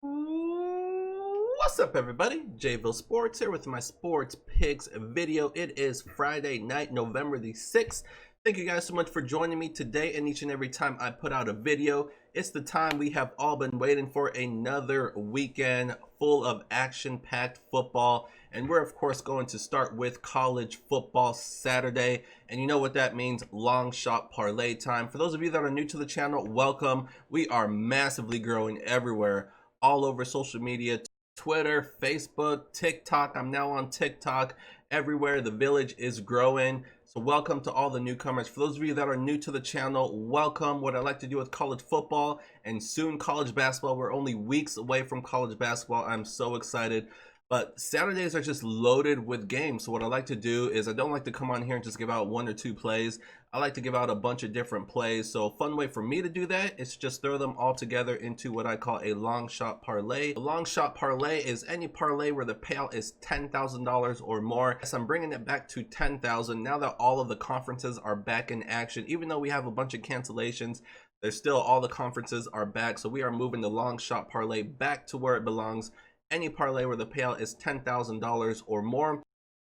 What's up, everybody? JVille Sports here with my sports picks video. It is Friday night, November the 6th. Thank you guys so much for joining me today, and each and every time I put out a video. It's the time we have all been waiting for, another weekend full of action-packed football. And we're of course going to start with college football Saturday. And you know what that means, long shot parlay time. For those of you that are new to the channel, welcome. We are massively growing everywhere, all over social media, Twitter, Facebook, TikTok. I'm now on TikTok. Everywhere, the village is growing. So welcome to all the newcomers. For those of you that are new to the channel, welcome. What I like to do with college football and soon college basketball. We're only weeks away from college basketball. I'm so excited. But Saturdays are just loaded with games. So what I like to do is, I don't like to come on here and just give out one or two plays. I like to give out a bunch of different plays. So a fun way for me to do that is just throw them all together into what I call a long shot parlay. A long shot parlay is any parlay where the payout is $10,000 or more. So I'm bringing it back to 10,000 now that all of the conferences are back in action. Even though we have a bunch of cancellations, there's still, all the conferences are back. So we are moving the long shot parlay back to where it belongs. Any parlay where the payout is $10,000 or more.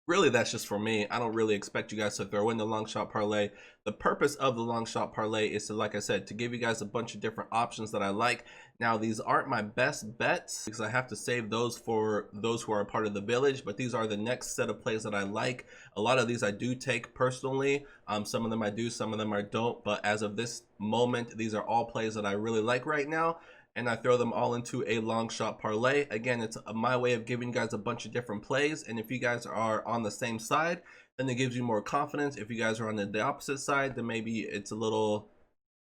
Really, that's just for me. I don't really expect you guys to throw in the long shot parlay. The purpose of the long shot parlay is to, like I said, to give you guys a bunch of different options that I like. Now, these aren't my best bets because I have to save those for those who are a part of the village, but these are the next set of plays that I like. A lot of these I do take personally. Some of them I do, some of them I don't, but as of this moment, these are all plays that I really like right now, and I throw them all into a long shot parlay. Again, it's my way of giving you guys a bunch of different plays, and if you guys are on the same side, then it gives you more confidence. If you guys are on the opposite side, then maybe it's a little,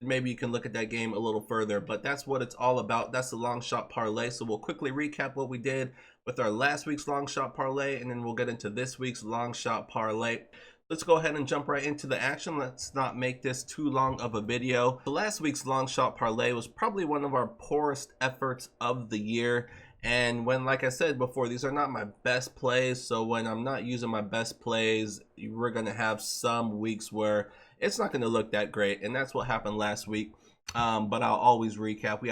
maybe you can look at that game a little further. But that's what it's all about. That's the long shot parlay. So we'll quickly recap what we did with our last week's long shot parlay, and then we'll get into this week's long shot parlay. Let's go ahead and jump right into the action. Let's not make this too long of a video. The last week's long shot parlay was probably one of our poorest efforts of the year. And when, like I said before, these are not my best plays. So when I'm not using my best plays, we're going to have some weeks where it's not going to look that great. And that's what happened last week. But I'll always recap.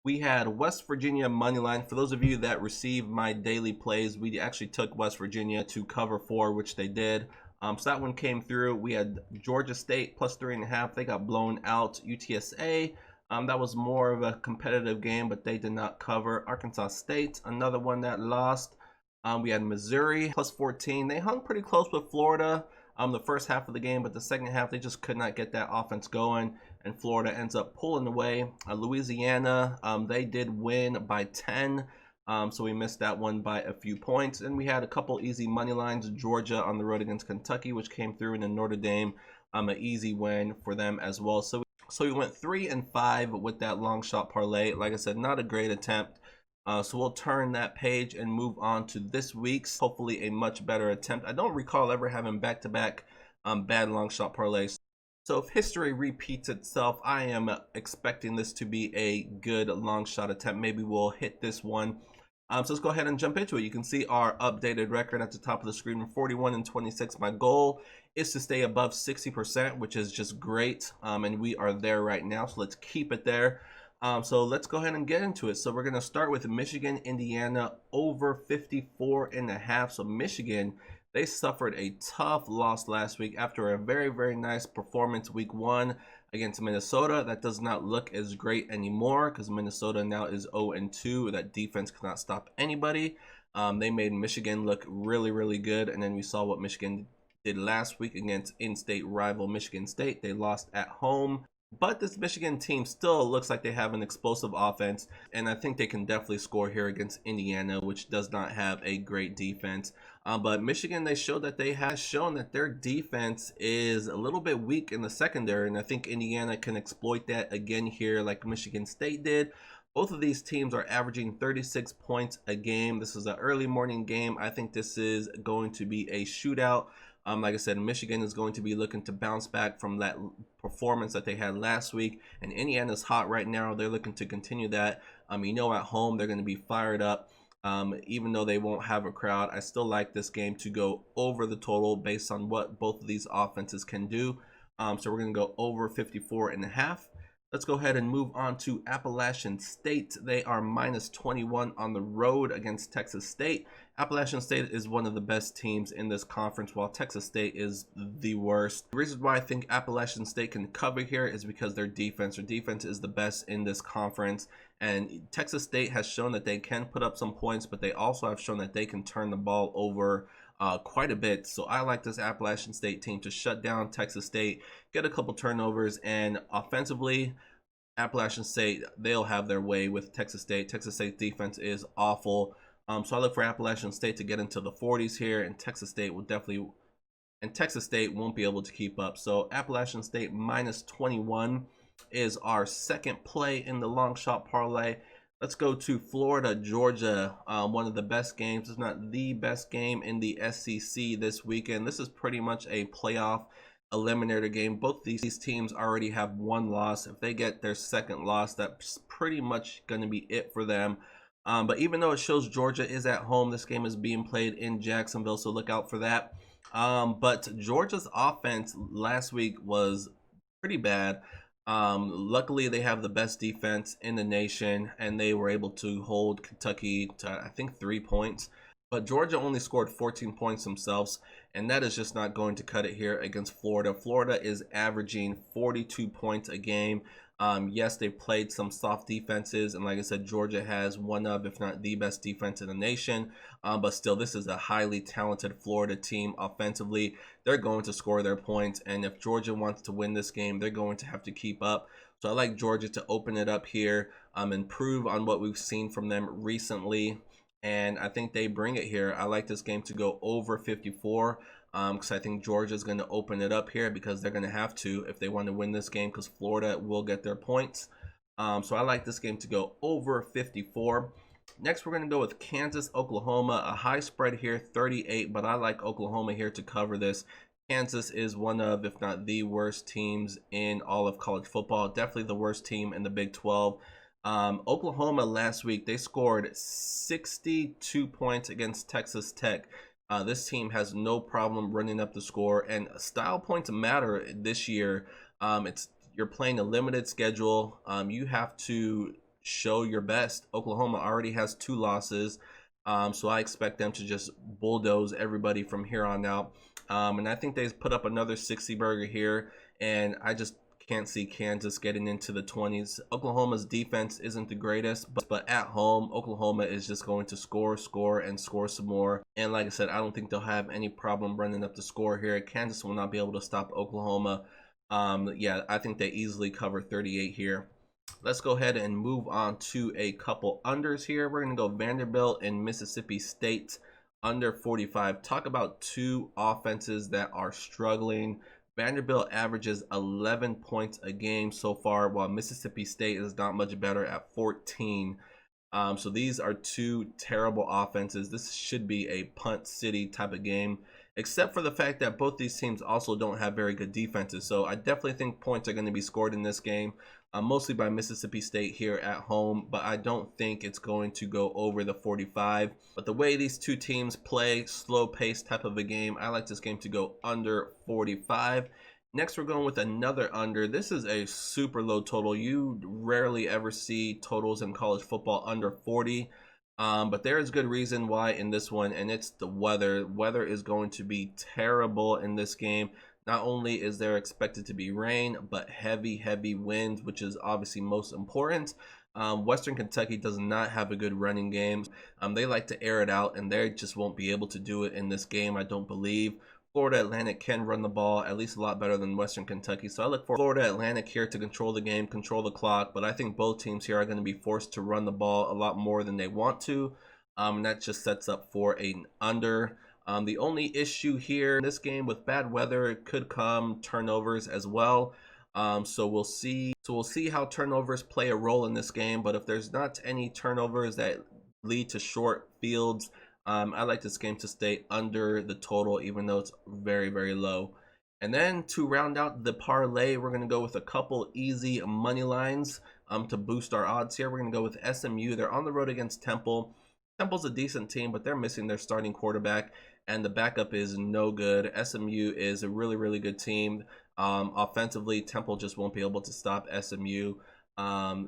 We had West Virginia money line. For those of you that receive my daily plays, we actually took West Virginia to cover 4, which they did. So that one came through. We had Georgia State plus 3.5. They got blown out. UTSA, that was more of a competitive game, but they did not cover. Arkansas State, another one that lost. We had Missouri plus 14. They hung pretty close with Florida the first half of the game, but the second half they just could not get that offense going, and Florida ends up pulling away. Louisiana, they did win by 10. So we missed that one by a few points. And we had a couple easy money lines. Georgia on the road against Kentucky, which came through, and then Notre Dame, an easy win for them as well. So we went 3-5 with that long shot parlay. Like I said, not a great attempt. So we'll turn that page and move on to this week's, hopefully a much better attempt. I don't recall ever having back-to-back bad long shot parlays. So if history repeats itself, I am expecting this to be a good long shot attempt. Maybe we'll hit this one. So let's go ahead and jump into it. You can see our updated record at the top of the screen, 41-26. My goal is to stay above 60%, which is just great. And we are there right now. So let's keep it there. So let's go ahead and get into it. So we're going to start with Michigan, Indiana over 54.5. So Michigan, they suffered a tough loss last week after a very, very nice performance week 1 against Minnesota. That does not look as great anymore because Minnesota now is 0-2. That defense cannot stop anybody. They made Michigan look really, really good. And then we saw what Michigan did last week against in-state rival Michigan State. They lost at home. But this Michigan team still looks like they have an explosive offense, and I think they can definitely score here against Indiana, which does not have a great defense. But Michigan, they showed that they have shown that their defense is a little bit weak in the secondary, and I think Indiana can exploit that again here like Michigan State did. Both of these teams are averaging 36 points a game. This is an early morning game. I think this is going to be a shootout. Like I said, Michigan is going to be looking to bounce back from that performance that they had last week. And Indiana's hot right now. They're looking to continue that. You know, at home, they're going to be fired up. Even though they won't have a crowd, I still like this game to go over the total based on what both of these offenses can do. So we're going to go over 54.5. Let's go ahead and move on to Appalachian State. They are minus 21 on the road against Texas State. Appalachian State is one of the best teams in this conference, while Texas State is the worst. The reason why I think Appalachian State can cover here is because their defense is the best in this conference. And Texas State has shown that they can put up some points, but they also have shown that they can turn the ball over quite a bit. So I like this Appalachian State team to shut down Texas State, get a couple turnovers, and offensively, Appalachian State, they'll have their way with Texas State. Texas State defense is awful. So I look for Appalachian State to get into the 40s here, and Texas State won't be able to keep up. So Appalachian State minus 21 is our second play in the long shot parlay. Let's go to Florida, Georgia. One of the best games, if not the best game in the SEC this weekend. This is pretty much a playoff eliminator game. Both these teams already have one loss. If they get their second loss, that's pretty much going to be it for them. But even though it shows Georgia is at home, this game is being played in Jacksonville, so look out for that. But Georgia's offense last week was pretty bad. Luckily, they have the best defense in the nation, and they were able to hold Kentucky to, I think, 3 points. But Georgia only scored 14 points themselves, and that is just not going to cut it here against Florida. Florida is averaging 42 points a game. Yes, they've played some soft defenses, and like I said, Georgia has one of, if not the best defense in the nation. But still, this is a highly talented Florida team offensively. They're going to score their points, and if Georgia wants to win this game, they're going to have to keep up. So I like Georgia to open it up here, improve on what we've seen from them recently. And I think they bring it here. I like this game to go over 54 because I think Georgia is going to open it up here because they're going to have to if they want to win this game because Florida will get their points. So I like this game to go over 54. Next, we're going to go with Kansas, Oklahoma. A high spread here, 38, but I like Oklahoma here to cover this. Kansas is one of, if not the worst teams in all of college football. Definitely the worst team in the Big 12. Oklahoma last week, they scored 62 points against Texas Tech. This team has no problem running up the score, and style points matter this year. You're playing a limited schedule. You have to show your best. Oklahoma already has 2 losses, so I expect them to just bulldoze everybody from here on out. And I think they put up another 60 burger here, and I just can't see Kansas getting into the 20s. Oklahoma's defense isn't the greatest, but at home, Oklahoma is just going to score some more. And like I said, I don't think they'll have any problem running up the score here. Kansas will not be able to stop Oklahoma. Yeah, I think they easily cover 38 here. Let's go ahead and move on to a couple unders here. We're going to go Vanderbilt and Mississippi State under 45. Talk about 2 offenses that are struggling. Vanderbilt averages 11 points a game so far, while Mississippi State is not much better at 14. So these are 2 terrible offenses. This should be a punt city type of game, except for the fact that both these teams also don't have very good defenses. So I definitely think points are going to be scored in this game, mostly by Mississippi State here at home, but I don't think it's going to go over the 45. But the way these 2 teams play, slow pace type of a game, I like this game to go under 45. Next, we're going with another under. This is a super low total. You rarely ever see totals in college football under 40. But there is good reason why in this one, and it's the weather. Weather is going to be terrible in this game. Not only is there expected to be rain, but heavy winds, which is obviously most important. Western Kentucky does not have a good running game. They like to air it out, and they just won't be able to do it in this game, I don't believe. Florida Atlantic can run the ball at least a lot better than Western Kentucky. So I look for Florida Atlantic here to control the game, control the clock. But I think both teams here are going to be forced to run the ball a lot more than they want to. And that just sets up for an under. The only issue here in this game with bad weather, it could come turnovers as well. So we'll see. We'll see how turnovers play a role in this game. But if there's not any turnovers that lead to short fields, I like this game to stay under the total, even though it's very low. And then to round out the parlay, we're going to go with a couple easy money lines to boost our odds here. We're going to go with SMU. They're on the road against Temple. Temple's a decent team, but they're missing their starting quarterback, and the backup is no good. SMU is a really good team. Offensively, Temple just won't be able to stop SMU.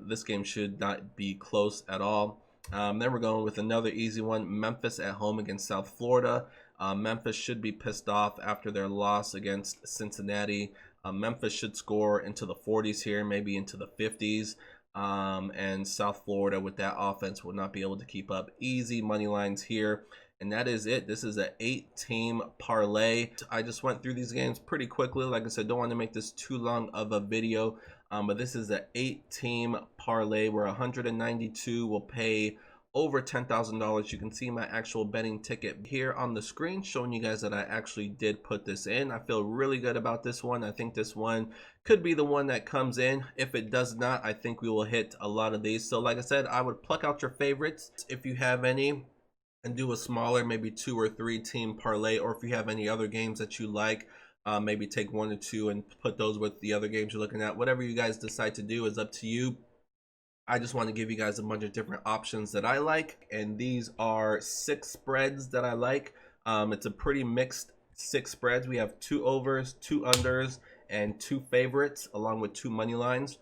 This game should not be close at all. Then we're going with another easy one. Memphis at home against South Florida. Memphis should be pissed off after their loss against Cincinnati. Memphis should score into the 40s here, maybe into the 50s. And South Florida with that offense will not be able to keep up. Easy money lines here. And that is it. This is an 8-team parlay. I just went through these games pretty quickly. Like I said, don't want to make this too long of a video. But this is an 8-team parlay where 192 will pay over $10,000. You can see my actual betting ticket here on the screen showing you guys that I actually did put this in. I feel really good about this one. I think this one could be the one that comes in. If it does not, I think we will hit a lot of these. So like I said, I would pluck out your favorites if you have any and do a smaller, maybe 2 or 3 team parlay, or if you have any other games that you like, maybe take 1 or 2 and put those with the other games you're looking at. Whatever you guys decide to do is up to you. I just want to give you guys a bunch of different options that I like, and these are 6 spreads that I like. It's a pretty mixed 6 spreads. We have 2 overs, 2 unders, and 2 favorites along with 2 money lines.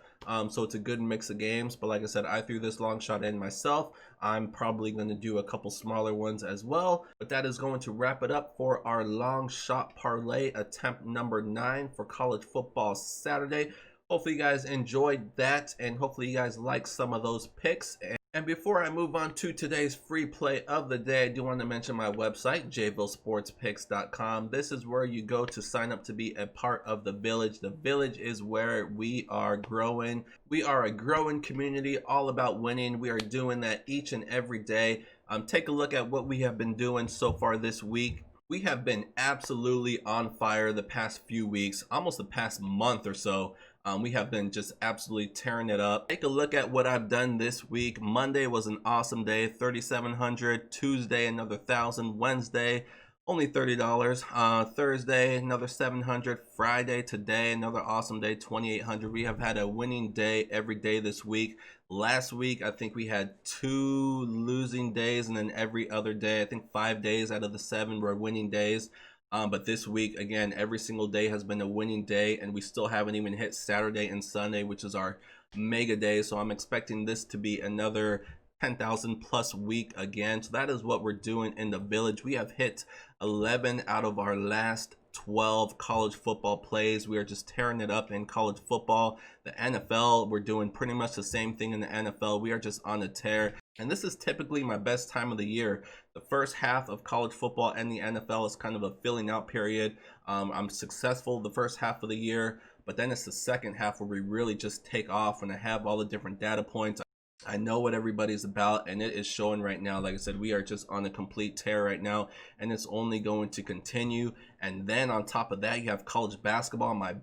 So it's a good mix of games, but like I said, I threw this long shot in myself. I'm probably going to do a couple smaller ones as well, but that is going to wrap it up for our long shot parlay attempt number 9 for college football Saturday. Hopefully you guys enjoyed that, and hopefully you guys like some of those picks. And before I move on to today's free play of the day, I do want to mention my website, JVilleSportsPicks.com. This is where you go to sign up to be a part of the village. The village is where we are growing. We are a growing community all about winning. We are doing that each and every day. Take a look at what we have been doing so far this week. We have been absolutely on fire the past few weeks, almost the past month or so. We have been just absolutely tearing it up. Take a look at what I've done this week. Monday was an awesome day, 3,700. Tuesday, another 1,000. Wednesday, only $30. Thursday, another 700. Friday, today, another awesome day, 2,800. We have had a winning day every day this week. Last week, I think we had 2 losing days, and then every other day, I think 5 days out of the 7 were winning days. But this week, again, every single day has been a winning day, and we still haven't even hit Saturday and Sunday, which is our mega day. So I'm expecting this to be another 10,000 plus week again. So that is what we're doing in the village. We have hit 11 out of our last 12 college football plays. We are just tearing it up in college football. The NFL, we're doing pretty much the same thing in the NFL. We are just on a tear. And this is typically my best time of the year. The first half of college football and the NFL is kind of a filling out period. I'm successful the first half of the year, but then it's the second half where we really just take off when I have all the different data points. I know what everybody's about, and it is showing right now. Like I said, we are just on a complete tear right now, and it's only going to continue. And then on top of that, you have college basketball, my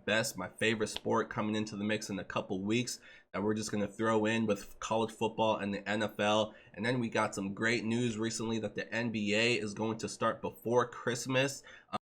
favorite sport, coming into the mix in a couple weeks that we're just going to throw in with college football and the NFL. And then we got some great news recently that the NBA is going to start before Christmas.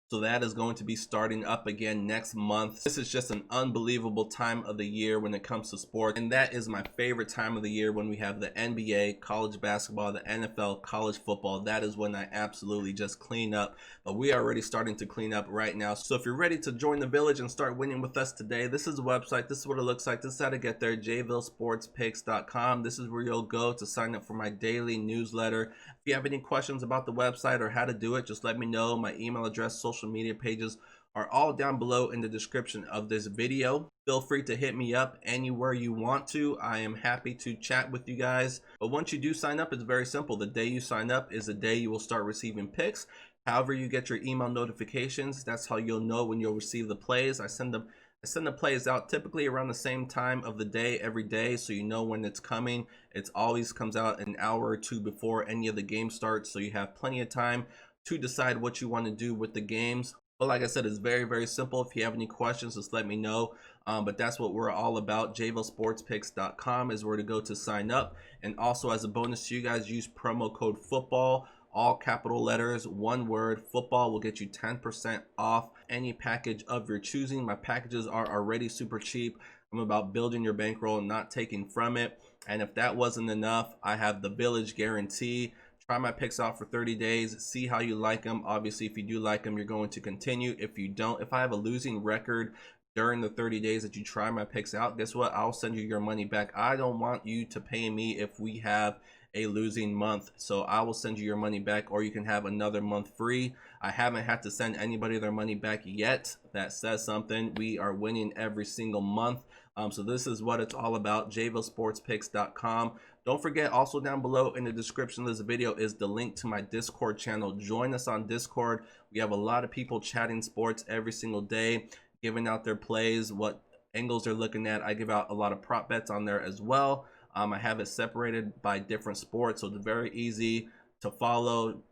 So that is going to be starting up again next month. This is just an unbelievable time of the year when it comes to sports. And that is my favorite time of the year, when we have the NBA, college basketball, the NFL, college football. That is when I absolutely just clean up. But we are already starting to clean up right now. So if you're ready to join the village and start winning with us today, this is the website. This is what it looks like. This is how to get there, JVilleSportsPicks.com. This is where you'll go to sign up for my daily newsletter. If you have any questions about the website or how to do it, just let me know. My email address, social media pages are all down below in the description of this video. Feel free to hit me up anywhere you want to. I am happy to chat with you guys. But once you do sign up, it's very simple. The day you sign up is the day you will start receiving picks. However you get your email notifications, that's how you'll know when you'll receive the plays. I send the plays out typically around the same time of the day every day, so you know when it's coming. It always comes out an hour or two before any of the games starts, so you have plenty of time to decide what you want to do with the games. But like I said, it's very, very simple. If you have any questions, just let me know. But that's what we're all about. JVilleSportsPicks.com is where to go to sign up. And also, as a bonus to you guys, use promo code FOOTBALL. All capital letters, one word. Football will get you 10% off any package of your choosing. My packages are already super cheap. I'm about building your bankroll and not taking from it. And if that wasn't enough, I have the Village Guarantee. Try my picks out for 30 days, see how you like them. Obviously, if you do like them, you're going to continue. If you don't, if I have a losing record during the 30 days that you try my picks out, guess what? I'll send you your money back. I don't want you to pay me if we have a losing month, so I will send you your money back, or you can have another month free. I haven't had to send anybody their money back yet. That says something. We are winning every single month. So this is what it's all about. JVilleSportsPicks.com. Don't forget, also down below in the description of this video is the link to my Discord channel. Join us on Discord. We have a lot of people chatting sports every single day, giving out their plays, what angles they're looking at. I give out a lot of prop bets on there as well. I have it separated by different sports, so it's very easy to follow.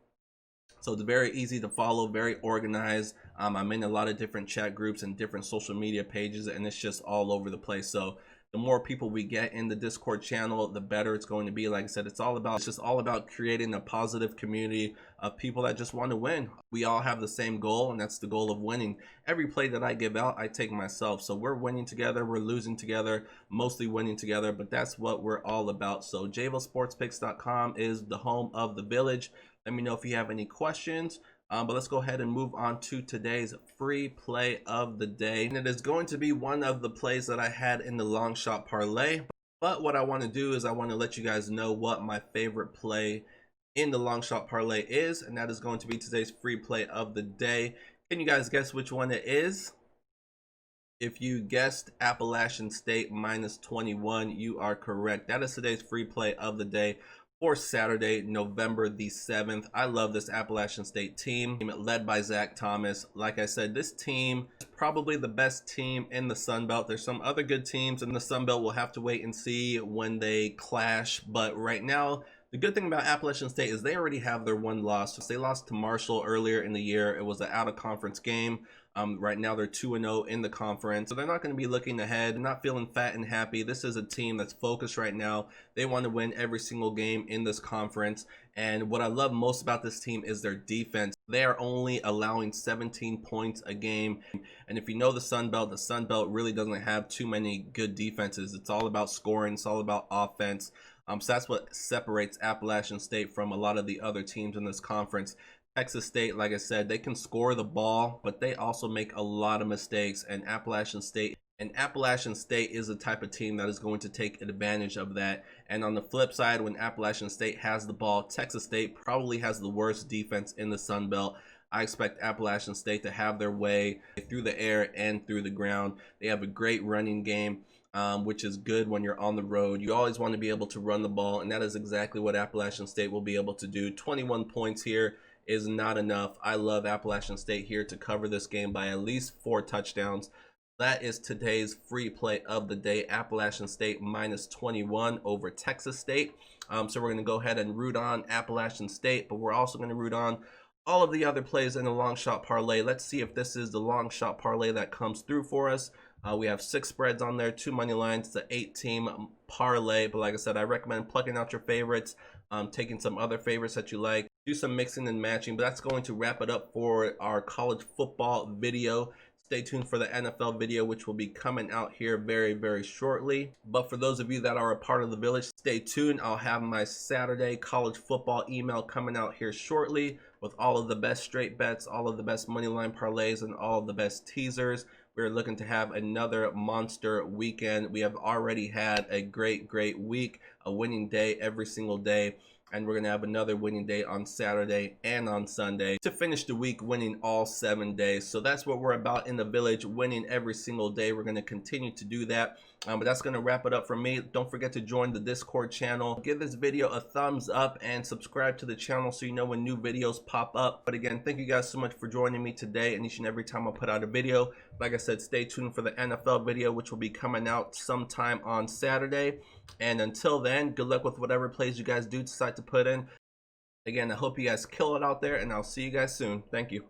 Very organized. I'm in a lot of different chat groups and different social media pages, and it's just all over the place. So the more people we get in the Discord channel, the better it's going to be. Like I said, it's just all about creating a positive community of people that just want to win. We all have the same goal, and that's the goal of winning. Every play that I give out, I take myself. So we're winning together, we're losing together, mostly winning together, but that's what we're all about. So JVilleSportsPicks.com is the home of the village. Let me know if you have any questions. But let's go ahead and move on to today's free play of the day. And it is going to be one of the plays that I had in the long shot parlay. But what I want to do is I want to let you guys know what my favorite play in the long shot parlay is. And that is going to be today's free play of the day. Can you guys guess which one it is? If you guessed Appalachian State minus 21, you are correct. That is today's free play of the day for Saturday, November the 7th. I love this Appalachian State team led by Zach Thomas. Like I said, this team is probably the best team in the Sun Belt. There's some other good teams in the Sun Belt. We'll have to wait and see when they clash. But right now, the good thing about Appalachian State is they already have their one loss. They lost to Marshall earlier in the year. It was an out-of-conference game. Right now they're 2-0 in the conference, so they're not going to be looking ahead, not feeling fat and happy. This is a team that's focused right now. They want to win every single game in this conference, and what I love most about this team is their defense. They are only allowing 17 points a game, and if you know the Sun Belt really doesn't have too many good defenses. It's all about scoring, it's all about offense. So that's what separates Appalachian State from a lot of the other teams in this conference. Texas State, like I said, they can score the ball, but they also make a lot of mistakes. And Appalachian State is the type of team that is going to take advantage of that. And on the flip side, when Appalachian State has the ball, Texas State probably has the worst defense in the Sun Belt. I expect Appalachian State to have their way through the air and through the ground. They have a great running game, which is good when you're on the road. You always want to be able to run the ball, and that is exactly what Appalachian State will be able to do. 21 points here is not enough. I love Appalachian State here to cover this game by at least 4 touchdowns. That is today's free play of the day. Appalachian State minus 21 over Texas State. So we're going to go ahead and root on Appalachian State, but we're also going to root on all of the other plays in the long shot parlay. Let's see if this is the long shot parlay that comes through for us. We have 6 spreads on there, 2 money lines. It's an 8-team parlay. But like I said, I recommend plucking out your favorites, taking some other favorites that you like, do some mixing and matching. But that's going to wrap it up for our college football video. Stay tuned for the NFL video, which will be coming out here very, very shortly. But for those of you that are a part of the village, stay tuned. I'll have my Saturday college football email coming out here shortly with all of the best straight bets, all of the best money line parlays, and all of the best teasers. We're looking to have another monster weekend. We have already had a great week, a winning day every single day. And we're going to have another winning day on Saturday and on Sunday to finish the week winning all 7 days. So that's what we're about in the village, winning every single day. We're going to continue to do that. But that's going to wrap it up for me. Don't forget to join the Discord channel. Give this video a thumbs up and subscribe to the channel so you know when new videos pop up. But again, thank you guys so much for joining me today and each and every time I put out a video. Like I said, stay tuned for the NFL video, which will be coming out sometime on Saturday. And until then, good luck with whatever plays you guys do decide to put in. Again, I hope you guys kill it out there, and I'll see you guys soon. Thank you.